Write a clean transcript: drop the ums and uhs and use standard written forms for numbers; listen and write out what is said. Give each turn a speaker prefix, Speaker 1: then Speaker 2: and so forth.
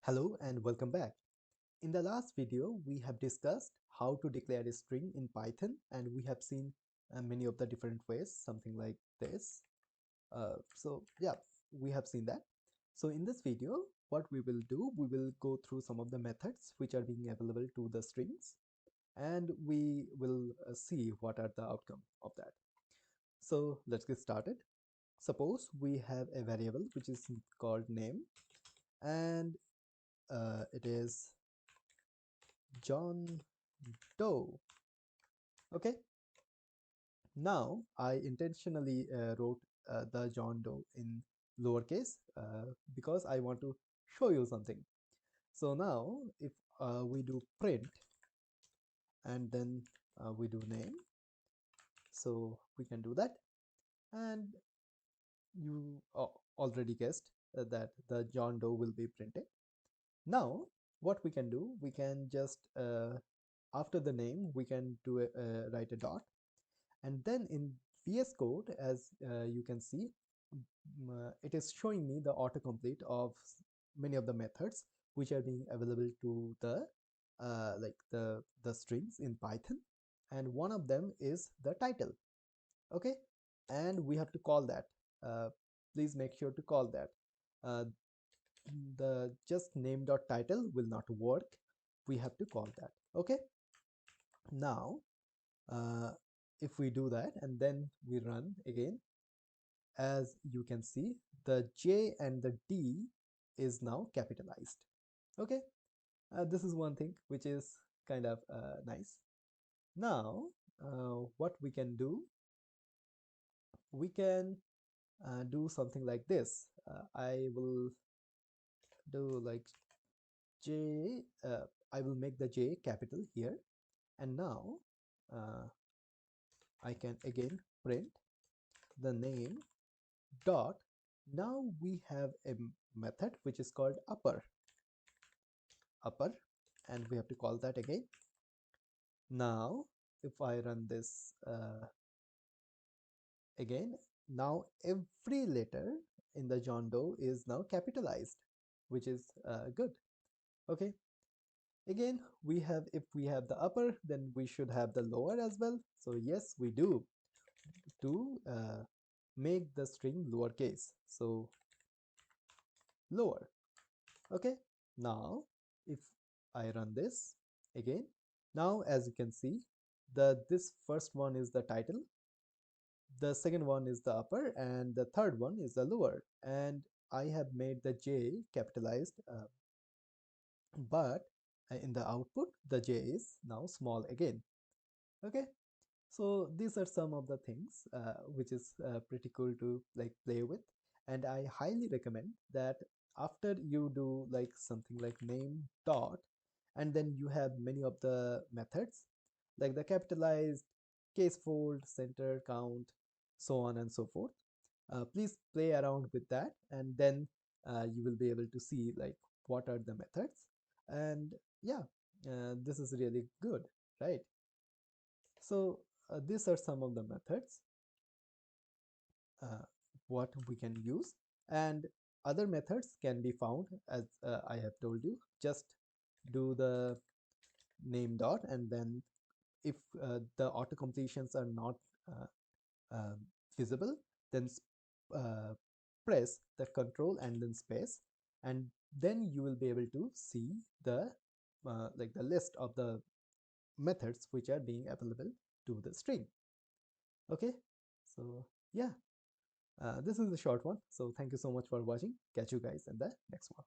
Speaker 1: Hello and welcome back. In the last video, we have discussed how to declare a string in Python, and we have seen many of the different ways, something like this. So we have seen that. So in this video, what we will do, we will go through some of the methods which are being available to the strings, and we will see what are the outcome of that. So let's get started. Suppose we have a variable which is called name, and it is John Doe. Okay, now I intentionally wrote the John Doe in lowercase because I want to show you something. So now if we do print and then we do name, so we can do that, and you already guessed that the John Doe will be printed. Now what we can do, we can just after the name we can do write a dot, and then in VS Code, as you can see, it is showing me the autocomplete of many of the methods which are being available to the the strings in Python, and one of them is the title. Okay, and we have to call that. Please make sure to call that. uh, the just name dot title will not work. We have to call that. Okay, now uh, if we do that and then we run again, as you can see, the J and the D is now capitalized. Okay, this is one thing which is kind of nice. Now what we can do, we can do something like this. I will do like J, I will make the J capital here, and now uh, I can again print the name dot. Now we have a method which is called upper, and we have to call that again. Now if I run this again, now every letter in the John Doe is now capitalized, which is good. Okay, again we have, if we have the upper, then we should have the lower as well. So yes, we do, to make the string lowercase, so lower. Okay, now if I run this again, now as you can see, this first one is the title, the second one is the upper, and the third one is the lower, and I have made the J capitalized, but in the output the J is now small again. Okay, so these are some of the things which is pretty cool to like play with, and I highly recommend that after you do like something like name dot, and then you have many of the methods like the capitalized, case fold, center, count, so on and so forth. Please play around with that, and then you will be able to see like what are the methods. And yeah, this is really good, right? So these are some of the methods uh, what we can use, and other methods can be found as I have told you. Just do the name dot, and then if the auto completions are not uh, uh, visible, then uh, press the control and then space, and then you will be able to see the like the list of the methods which are being available to the string. Okay, so yeah, this is a short one, so thank you so much for watching. Catch you guys in the next one.